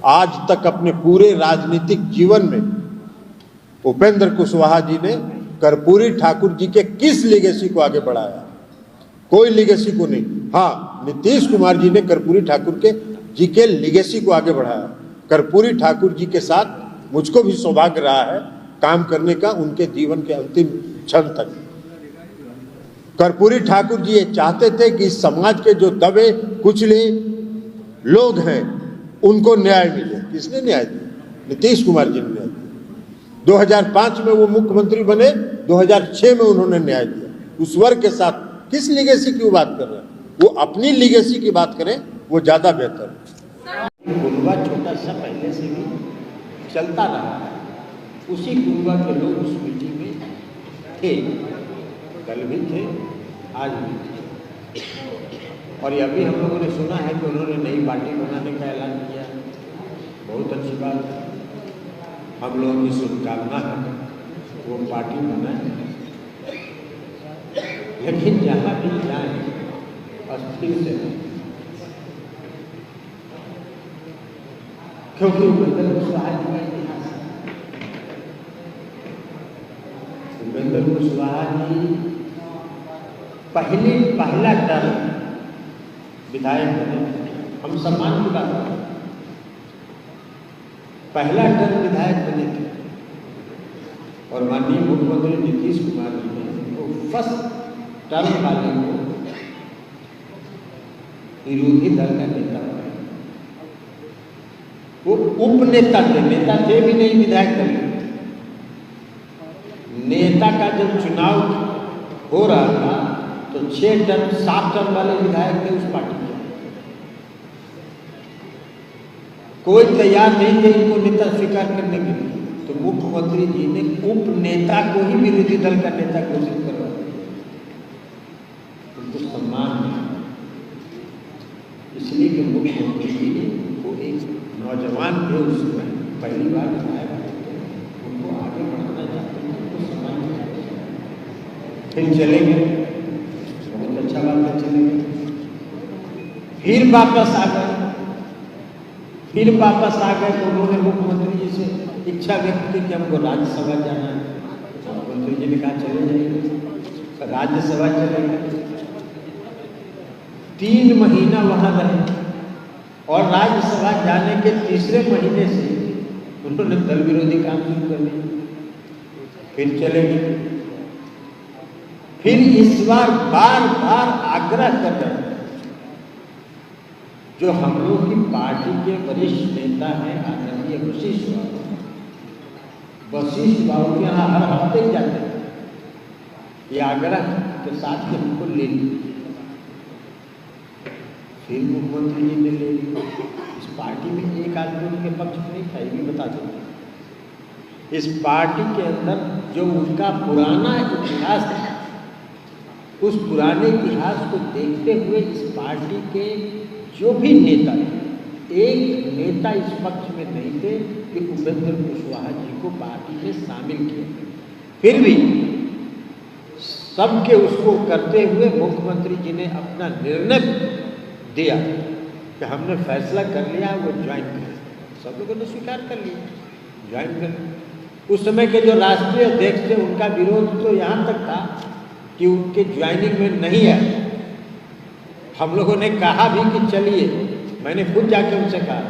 आज तक अपने पूरे राजनीतिक जीवन में उपेंद्र कुशवाहा जी ने कर्पूरी ठाकुर जी के किस लीगेसी को आगे बढ़ाया? कोई लीगेसी को नहीं। हाँ, नीतीश कुमार जी ने कर्पूरी ठाकुर के जी के लीगेसी को आगे बढ़ाया। कर्पूरी ठाकुर जी के साथ मुझको भी सौभाग्य रहा है काम करने का, उनके जीवन के अंतिम क्षण तक। कर्पूरी ठाकुर जी ये चाहते थे कि समाज के जो दबे कुचले लोग हैं उनको न्याय मिले। किसने न्याय दिया? नीतीश कुमार जी ने न्याय दिया। 2005 में वो मुख्यमंत्री बने, 2006 में उन्होंने न्याय दिया। उस वर्ग के साथ किस लीगेसी की बात कर रहे हैं? वो अपनी लीगेसी की बात करें, वो ज्यादा बेहतर है। गुरुआ छोटा सा पहले से भी चलता रहा है, उसी गुरुआ के लोग उस मीटिंग में थे, कल भी थे, आज भी थे। और अभी हम लोगों ने सुना है कि उन्होंने नई पार्टी बनाने का ऐलान किया। बहुत अच्छी बात है, हम लोगों की शुभकामना है वो पार्टी बनाए, लेकिन जहाँ भी जाए अस्थिर से, क्योंकि उपेंद्र कुशवाहा जी का इतिहास है। उपेंद्र कुशवाहा जी पहला टर्म विधायक बने, हम सम्मान की बात करें, पहला टर्म विधायक बने थे और माननीय मुख्यमंत्री नीतीश कुमार जी ने वो फर्स्ट टर्म वाले को विरोधी दल का नेता बनाया। वो उपनेता थे, नेता थे भी नहीं विधायक दल। नेता का जब चुनाव हो रहा था तो 6 टर्म 7 टर्म वाले विधायक थे उस पार्टी के, कोई तैयार नहीं थे इनको नेता स्वीकार करने के लिए। तो मुख्यमंत्री जी ने उपनेता को ही विरोधी दल का नेता घोषित करवा दिया, उनको सम्मान मिला। इसलिए कि मुख्यमंत्री जी ने उनको एक नौजवान थे उस समय, पहली बार विधायक थे, उनको आगे बढ़ाना चाहते थे, उनको सम्मान मिला। फिर चले गए, बहुत अच्छा बात है, चले गए। फिर वापस आ गए, तो उन्होंने मुख्यमंत्री जी से इच्छा व्यक्त की कि हमको राज्यसभा जाना है। मुख्यमंत्री जी ने कहा चले जाइए, राज्यसभा चले गए। 3 महीना वहां रहे और राज्यसभा जाने के तीसरे महीने से उन्होंने दल विरोधी काम शुरू कर दिया। फिर चले गए। फिर इस बार बार आग्रह कर रहे हैं, जो हम लोग की पार्टी के वरिष्ठ नेता हैं आदरणीय वशिष्ठ बाबू के यहाँ हर हफ्ते ही जाते हैं, ये आग्रह के साथ कि हमको ले लीजिए। फिर मुख्यमंत्री जी ने ले ली। इस पार्टी में एक आदमी उनके पक्ष में नहीं था, ये भी बता दूँ। इस पार्टी के अंदर जो उनका पुराना इतिहास है, उस पुराने इतिहास को देखते हुए इस पार्टी के जो भी नेता थे, एक नेता इस पक्ष में नहीं थे कि उपेंद्र कुशवाहा जी को पार्टी में शामिल किया। फिर भी सबके उसको करते हुए मुख्यमंत्री जी ने अपना निर्णय दिया कि हमने फैसला कर लिया वो ज्वाइन करें। सब लोगों ने स्वीकार कर लिया, ज्वाइन कर। उस समय के जो राष्ट्रीय अध्यक्ष थे उनका विरोध तो यहाँ तक था कि उनके ज्वाइनिंग में नहीं आए। हम लोगों ने कहा भी कि चलिए, मैंने खुद जाके उनसे कहा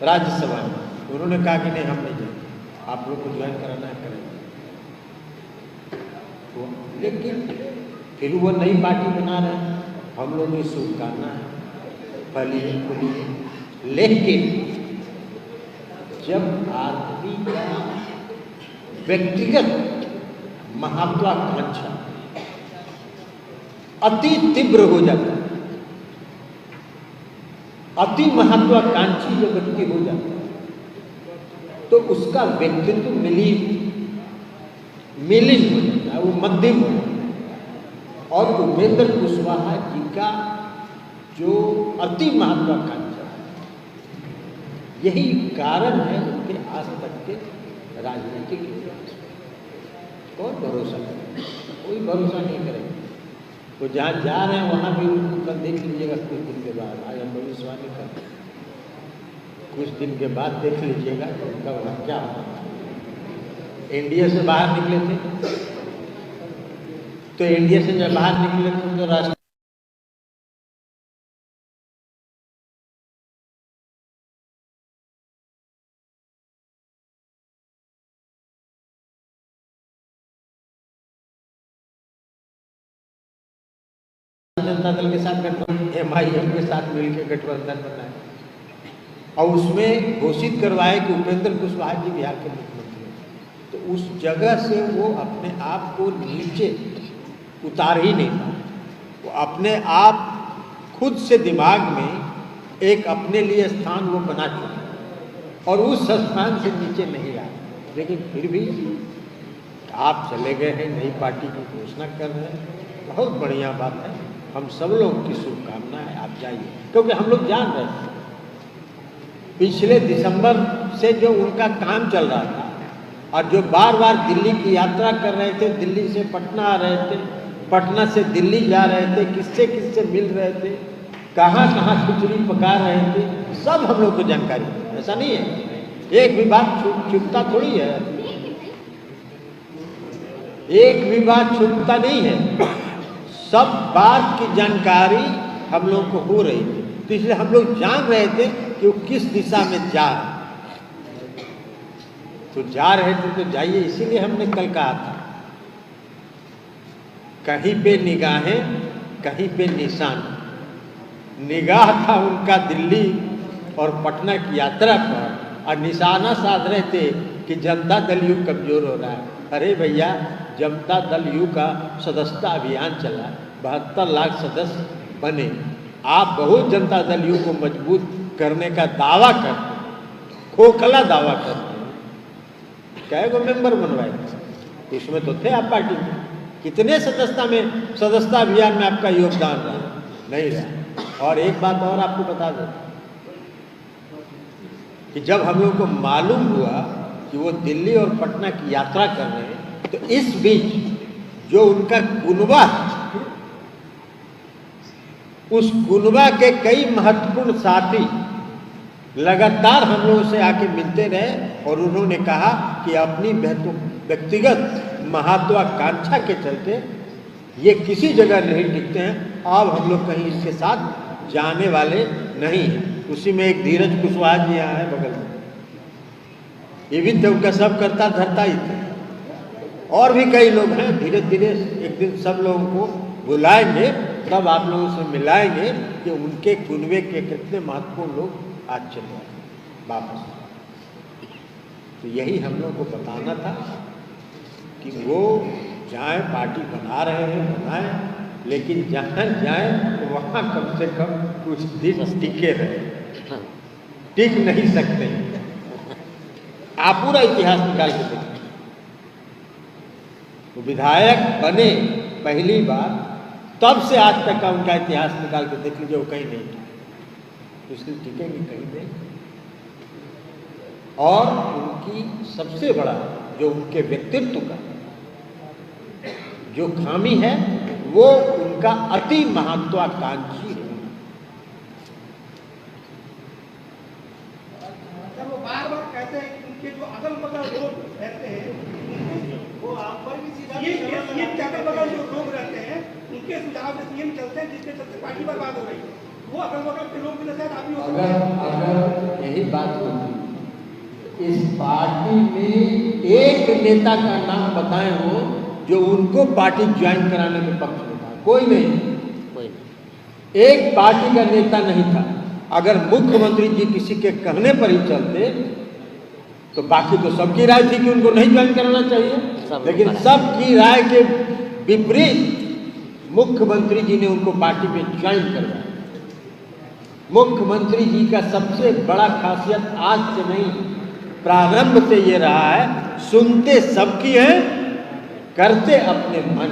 राज्यसभा में, उन्होंने कहा कि नहीं हम नहीं जाएंगे, आप लोग को ज्वाइन कराना है करेंगे। लेकिन फिर वो नई पार्टी बना रहे हैं, हम लोग की शुभकामना है, फलिए फूलिए। लेकिन जब आदमी का व्यक्तिगत महत्वाकांक्षा अति तीव्र हो जाता है, अति महत्वाकांक्षी जो व्यक्ति हो जाता है, तो उसका व्यक्तित्व मिलिन हो जाता है, वो मध्यम हो जाता है। और उपेंद्र कुशवाहा जी का जो अति महत्वाकांक्षा है, यही कारण है उनके आज तक के राजनीतिक इतिहास। कौन भरोसा करे? कोई भरोसा नहीं करेगा। तो जहाँ जा रहे हैं वहाँ भी उनको कल देख लीजिएगा कुछ दिन के बाद, आज हम भविष्यवाणी कर, कुछ दिन के बाद देख लीजिएगा कि उनका वहाँ क्या होगा। एनडीए से बाहर निकले थे, तो एनडीए से जब बाहर निकले थे तो राष्ट्र जनता दल के साथ गठबंधन, एमआईएम के साथ मिलकर गठबंधन बनाए और उसमें घोषित करवाए कि उपेंद्र कुशवाहा जी बिहार के मुख्यमंत्री हैं। तो उस जगह से वो अपने आप को नीचे उतार ही नहीं पाए। वो अपने आप खुद से दिमाग में एक अपने लिए स्थान वो बना चुके और उस स्थान से नीचे नहीं आए। लेकिन फिर भी आप चले गए हैं, नई पार्टी की घोषणा कर रहे हैं, बहुत बढ़िया बात है। हम सब लोग की शुभकामना है, आप जाइए, क्योंकि हम लोग जान रहे थे पिछले दिसंबर से जो उनका काम चल रहा था और जो बार बार दिल्ली की यात्रा कर रहे थे, दिल्ली से पटना आ रहे थे, पटना से दिल्ली जा रहे थे, किससे किससे मिल रहे थे, कहाँ कहाँ खिचड़ी पका रहे थे, सब हम लोग को जानकारी है। ऐसा नहीं है, एक भी बात छुपता थोड़ी है, एक भी बात छुपता नहीं है, सब बात की जानकारी हम लोग को हो रही थी। तो इसलिए हम लोग जान रहे थे कि वो किस दिशा में जा रहे, तो जा रहे थे तो जाइए। इसीलिए हमने कल कहा था, कहीं पे निगाहें कहीं पे निशान। निगाह था उनका दिल्ली और पटना की यात्रा पर और निशाना साध रहे थे कि जनता दल यू कमजोर हो रहा है। अरे भैया, जनता दल यू का सदस्यता अभियान चला, 72 लाख सदस्य बने, आप बहुत जनता दल यू को मजबूत करने का दावा करते, खोखला दावा करते हैं। कई गो मेंबर बनवाए, इसमें तो थे आप पार्टी में, कितने सदस्यता अभियान में आपका योगदान रहा? नहीं रहा। और एक बात और आपको बता दें कि जब हम लोग को मालूम हुआ कि वो दिल्ली और पटना की यात्रा कर रहे हैं, तो इस बीच जो उनका कुनबा, उस कुनबा के कई महत्वपूर्ण साथी लगातार हम लोगों से आके मिलते रहे और उन्होंने कहा कि अपनी व्यक्तिगत महत्वाकांक्षा के चलते ये किसी जगह नहीं टिकते हैं, अब हम लोग कहीं इसके साथ जाने वाले नहीं हैं। उसी में एक धीरज कुशवाहा जी यहाँ है बगल में, ये भी तो उनका सब करता धरता ही थे, और भी कई लोग हैं। धीरे धीरे एक दिन सब लोगों को बुलाएंगे, तब आप लोगों से मिलाएंगे कि उनके कुनबे के कितने महत्वपूर्ण लोग आज चले वापस। तो यही हम लोग को बताना था कि वो जाए, पार्टी बना रहे हैं बनाएं, लेकिन जहाँ जाए तो वहाँ कम से कम कुछ दिन टिके रहे। टिक नहीं सकते, आप पूरा इतिहास निकाल के देखिए। वो विधायक बने पहली बार, तब से आज तक का उनका इतिहास निकाल के देख लीजिए, वो कहीं नहीं टिके, इसलिए टिकेंगे कहीं नहीं। और उनकी सबसे बड़ा जो उनके व्यक्तित्व का जो खामी है, वो उनका अति महत्वाकांक्षी है। वो बार बार कहते हैं कि उनके जो अगल बगल लोग रहते हैं, वो आप पर भी सीधा ये अगल बगल जो लोग रहते हैं, उनके सुझाव से सीएम चलते हैं, जिसके चलते पार्टी बर्बाद हो रही है। वो अगल बगल के लोग भी शायद आप ही अगर यही बात होती, इस पार्टी में एक नेता का नाम बताए हो जो उनको पार्टी ज्वाइन कराने के पक्ष में था, कोई नहीं, एक पार्टी का नेता नहीं था। अगर मुख्यमंत्री जी किसी के कहने पर ही चलते तो बाकी तो सबकी राय थी कि उनको नहीं ज्वाइन कराना चाहिए, लेकिन सबकी राय के विपरीत मुख्यमंत्री जी ने उनको पार्टी में ज्वाइन करवाया। मुख्यमंत्री जी का सबसे बड़ा खासियत आज से नहीं, प्रारंभ से ये रहा है, सुनते सबकी है, करते अपने मन।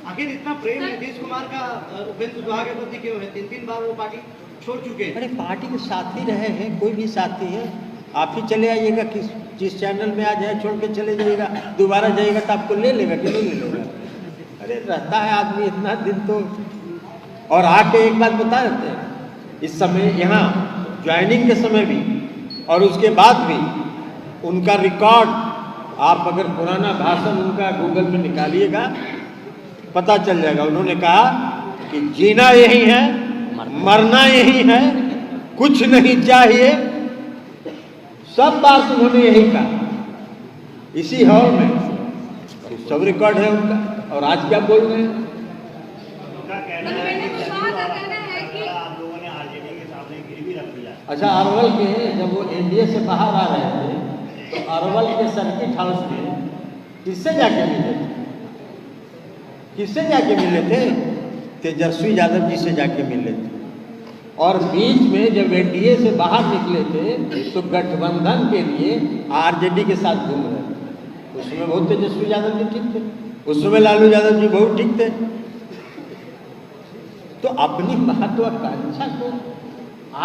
आखिर इतना प्रेम नीतीश कुमार का उपेंद्र कुशवाहा के प्रति क्यों है? 3 बार वो पार्टी छोड़ चुके हैं। अरे पार्टी के साथी रहे हैं, कोई भी साथी है, आप ही चले आइएगा, जिस चैनल में आ जाए छोड़ के चले जाइएगा, दोबारा जाइएगा तो आपको ले लेगा कि नहीं ले लेगा? अरे रहता है आदमी इतना दिन तो। और आके एक बात बता देते हैं, इस समय यहाँ ज्वाइनिंग के समय भी और उसके बाद भी उनका रिकॉर्ड, आप अगर पुराना भाषण उनका गूगल में निकालिएगा पता चल जाएगा। उन्होंने कहा कि जीना यही है, मरना यही है, कुछ नहीं चाहिए। सब बात उन्होंने यही कहा इसी हॉल में, तो सब रिकॉर्ड है उनका। और आज क्या बोल रहे हैं? अच्छा, अरवल के जब वो एनडीए से बाहर आ रहे थे तो अरवल के सर्किट हाउस में किससे जाके मिले थे? किससे जाके मिले थे? तेजस्वी यादव जी से जाके मिले थे। और बीच में जब एनडीए से बाहर निकले थे तो गठबंधन के लिए आरजेडी के साथ घूम रहे थे। उसमें बहुत तेजस्वी यादव जी ठीक थे, उस समय लालू यादव जी बहुत ठीक थे। तो अपनी महत्वाकांक्षा को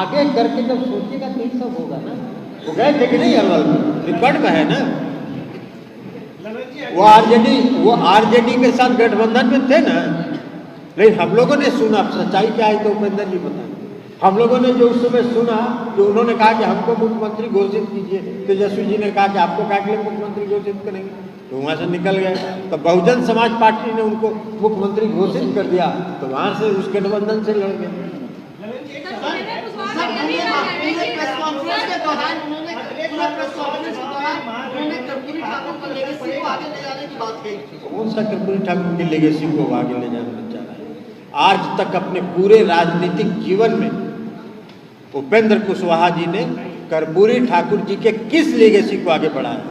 आगे करके जब सोचेगा तो ही सब होगा ना। वो गए थे कि नहीं अरवल में? रिकॉर्ड में है ना। वो आरजेडी के साथ गठबंधन में थे ना। लेकिन हम लोगों ने सुना, सच्चाई क्या है तो उपेंद्र जी बताएं। हम लोगों ने जो उस समय सुना कि उन्होंने कहा कि हमको मुख्यमंत्री घोषित कीजिए, तेजस्वी जी ने कहा कि आपको क्या के लिए मुख्यमंत्री घोषित करेंगे, तो वहां से निकल गए। तो बहुजन समाज पार्टी ने उनको मुख्यमंत्री घोषित कर दिया, तो वहां से उस गठबंधन से लड़ गए। कौन सा कर्पूरी ठाकुर की लेगेसी को आगे ले जाना चाह रहा है? आज तक अपने पूरे राजनीतिक जीवन में उपेंद्र कुशवाहा जी ने कर्पूरी ठाकुर जी के किस लेगेसी को आगे बढ़ाया?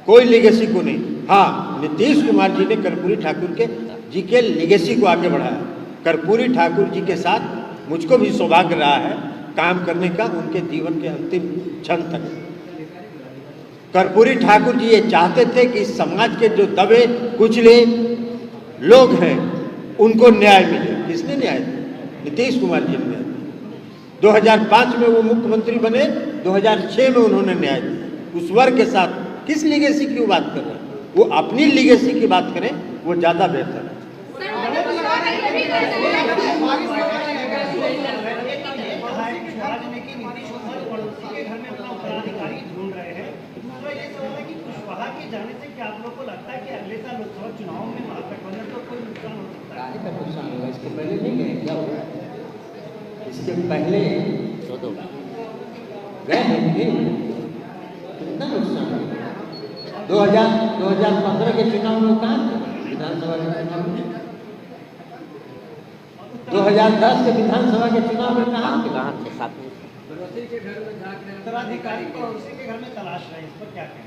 कोई लेगेसी को नहीं। हाँ, नीतीश कुमार जी ने कर्पूरी ठाकुर के जी के लेगेसी को आगे बढ़ाया। कर्पूरी ठाकुर जी के साथ मुझको भी सौभाग्य रहा है काम करने का, उनके जीवन के अंतिम क्षण तक। कर्पूरी ठाकुर जी ये चाहते थे कि समाज के जो दबे कुचले लोग हैं उनको न्याय मिले। किसने न्याय दिया? नीतीश कुमार जी ने न्याय दिया। 2005 में वो मुख्यमंत्री बने, 2006 में उन्होंने न्याय दिया। उस वर्ग के साथ किस लीगेसी की बात कर रहे हैं? वो अपनी लीगेसी की बात करें, वो ज्यादा बेहतर है। जाने से क्या आप लोग को लगता है कि अगले साल लोकसभा चुनाव में महागठबंधन को कोई नुकसान हो सकता है? का नुकसान होगा? इसके पहले नहीं गए क्या हुआ? इसके पहले गए हैं, कितना नुकसान हुआ? 2015 के चुनाव में कहाँ थे? विधानसभा के चुनाव में 2010 के विधानसभा के चुनाव में कहाँ थे? उत्तराधिकारी को उसी के घर में तलाश रहे, इस पर क्या कहें?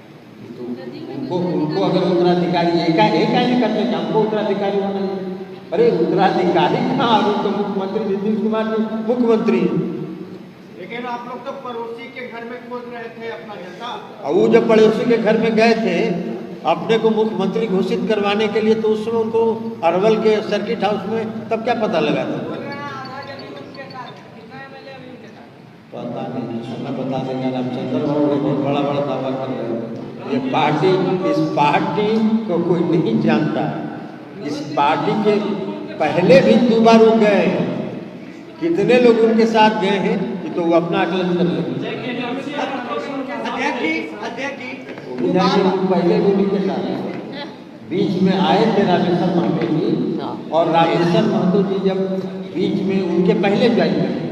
तो उनको अगर उत्तराधिकारी एक नहीं करते, हमको उत्तराधिकारी होना चाहिए। अरे उत्तराधिकारी कहाँ? अभी तो मुख्यमंत्री नीतीश कुमार जी मुख्यमंत्री है। लेकिन आप लोग तो पड़ोसी के घर में खोज रहे थे अपना नेता। और वो जब पड़ोसी के घर में गए थे अपने को मुख्यमंत्री घोषित करवाने के लिए, तो उस समय उनको अरवल के सर्किट हाउस में तब क्या पता लगा था? पता नहीं, समय बता देगा। रामचंद्र बाबू बहुत बड़ा दावा कर रहे हैं। ये पार्टी, इस पार्टी को कोई नहीं जानता। इस पार्टी के पहले भी 2 बार वो गए हैं। कितने लोग उनके साथ गए हैं कि तो वो अपना आकलन कर लेंगे। पहले भी उनके साथ बीच में आए थे रामेश्वर महतो जी, और रामेश्वर महतो जी जब बीच में उनके पहले ज्वाइन करे,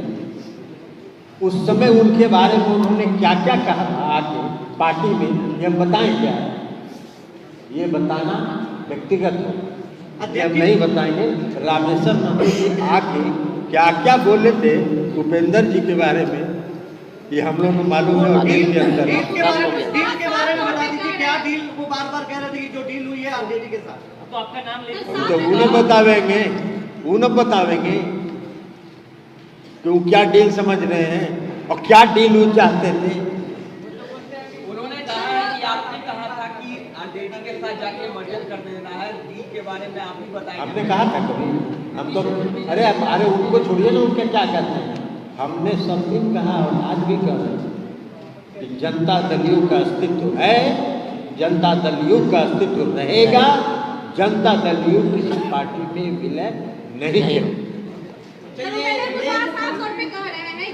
उस समय उनके बारे में उन्होंने क्या क्या कहा था आके पार्टी में, ये हम बताएं क्या? ये बताना व्यक्तिगत हो, ये हम नहीं बताएंगे। रामेश्वर महतो जी आके क्या क्या बोले थे उपेंद्र जी के बारे में, ये हम लोग को मालूम है। और डील के अंदर डील के बारे में बता दीजिए, क्या डील? वो बार-बार कह रहे थे कि जो डील हुई है आरजेडी के साथ, तो आपका नाम ले तो उन्हें बतावेंगे, उन्हें बतावेंगे कि वो क्या डील समझ रहे हैं और क्या डील वो चाहते थे। उन्होंने कहा कि आपने कहा था कि आरजेडी के साथ जाके मर्जर कर देना है, डील के बारे में आप ही बताएंगे। आपने कहा था कभी? हम तो अरे उनको छोड़िए ना, उनके क्या कहते हैं। हमने सब दिन कहा और आज भी कह रहे हैं कि जनता दल यू का अस्तित्व है, जनता दल यू का अस्तित्व रहेगा, जनता दल यू किसी पार्टी में विलय नहीं है।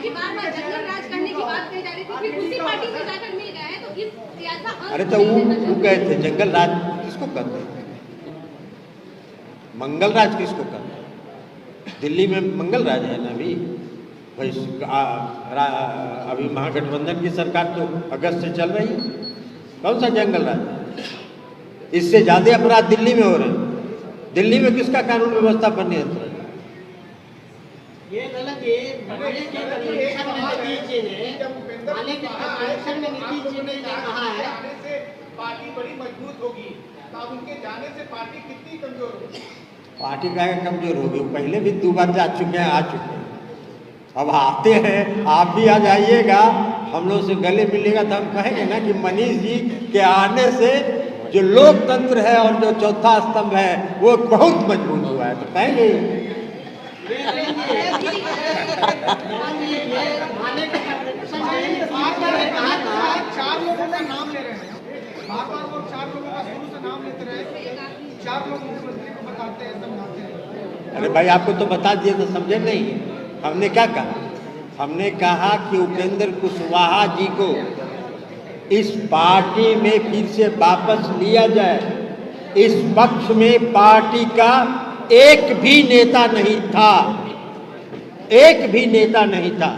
देखिए बार-बार जंगल राज करने की बात कही जा रही थी, फिर उसी पार्टी से जाकर मिल गए हैं, तो इस ऐसा अरे तो वो गए थे जंगल राज किसको करते हैं? मंगल राज किसको करते हैं? दिल्ली में मंगल राज है ना अभी भाई। अभी महागठबंधन की सरकार तो अगस्त से चल रही है, कौन सा जंगल राज? इससे ज्यादा अपराध दिल्ली में हो रहे हैं। दिल्ली में किसका कानून व्यवस्था पर नियंत्रण? ये गलत है। माले के कन्वेंशन में नीतीश जी ने कहा है जाने से पार्टी बड़ी मजबूत होगी, तो अब उनके जाने से पार्टी कितनी कमजोर होगी? पार्टी का कमजोर होगी, पहले भी 2 बार जा चुके हैं, आ चुके हैं, अब आते हैं। आप भी आ जाइएगा, हम लोग से गले मिलेगा तो हम कहेंगे ना कि मनीष जी के आने से जो लोकतंत्र है और जो चौथा स्तंभ है वो बहुत मजबूत हुआ है, तो कहेंगे। माले के कन्वेंशन में कहा था 4 लोगों का नाम ले रहे हैं, बार-बार वो 4 लोगों का शुरू से नाम लेते रहे, 4 लोग मुख्यमंत्री को बताते हैं, समझाते हैं। अरे भाई आपको तो बता दिए तो समझे नहीं। हमने क्या कहा? हमने कहा कि उपेंद्र कुशवाहा जी को इस पार्टी में फिर से वापस लिया जाए। इस पक्ष में पार्टी का एक भी नेता नहीं था, एक भी नेता नहीं था।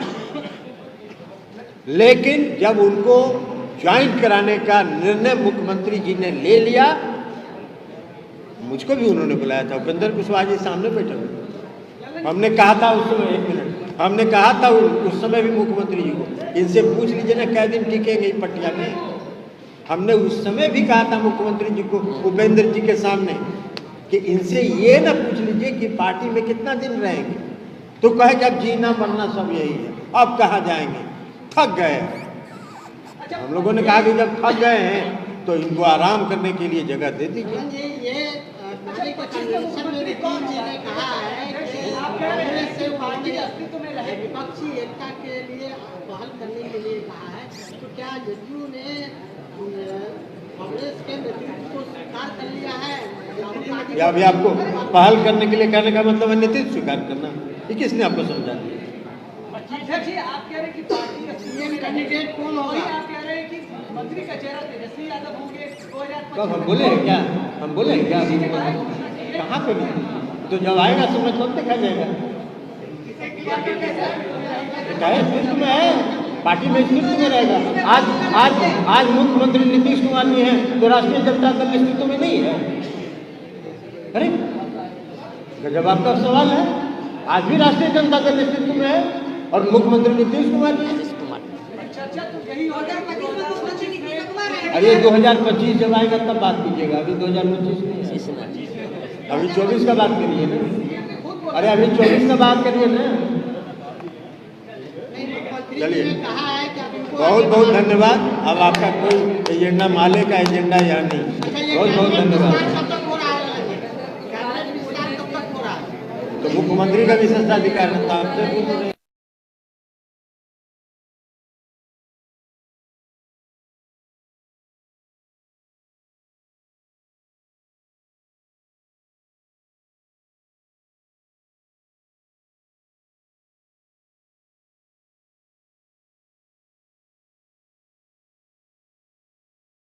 लेकिन जब उनको ज्वाइन कराने का निर्णय मुख्यमंत्री जी ने ले लिया, मुझको भी उन्होंने बुलाया था, उपेंद्र कुशवाहा जी सामने बैठे हुए। हमने कहा था उस समय, 1 मिनट, हमने कहा था उस समय भी मुख्यमंत्री जी को, इनसे पूछ लीजिए ना कै दिन टिकेंगे पटिया में। हमने उस समय भी कहा था मुख्यमंत्री जी को, उपेंद्र जी के सामने, कि इनसे ये ना पूछ लीजिए कि पार्टी में कितना दिन रहेंगे, तो कहे कि अब जीना मरना सब यही है, अब कहाँ जाएंगे, थक गए। हम लोगों ने कहा कि जब थक गए हैं तो इनको आराम करने के लिए जगह दे दीजिए। ये माले के कन्वेंशन में नीतीश जी ने कहा है कि कांग्रेस से पार्टी अस्तित्व में रहे, विपक्षी एकता के लिए पहल करने के लिए कहा है। तो क्या जदयू ने कांग्रेस के नेतृत्व को स्वीकार कर लिया है? या अभी आपको पहल करने के लिए कहने का मतलब है नेतृत्व स्वीकार करना? ये किसने आपको समझा दिया? अध्यक्ष जी, आप कह रहे हैं कि पार्टी का सीएम कैंडिडेट कौन होगा? आप कह रहे हैं कि मंत्री का चेहरा तेजस्वी यादव होंगे 2025। कब हम बोले हैं क्या? हम बोले हैं क्या? कहाँ पे नहीं? तो जब आएगा समय तो देखा जाएगा। नेतृत्व में है, पार्टी में नेतृत्व में रहेगा। आज मुख्यमंत्री नीतीश कुमार जी हैं तो राष्ट्रीय जनता दल नेतृत्व में नहीं है। अरे जब आपका सवाल है, आज भी राष्ट्रीय जनता दल नेतृत्व में है और मुख्यमंत्री नीतीश कुमार जी। चर्चा तो यही होगा कि 2025 अरे 2025 जब आएगा तब बात कीजिएगा, अभी 2025 नहीं है, अभी 24 का बात करिए ना। अरे अभी 24 का बात करिए ना। चलिए, बहुत बहुत धन्यवाद। अब आपका कोई एजेंडा, माले का एजेंडा यहाँ नहीं। बहुत बहुत धन्यवाद। तो मुख्यमंत्री का विशेषाधिकार था, आपसे पूछ रहे हैं।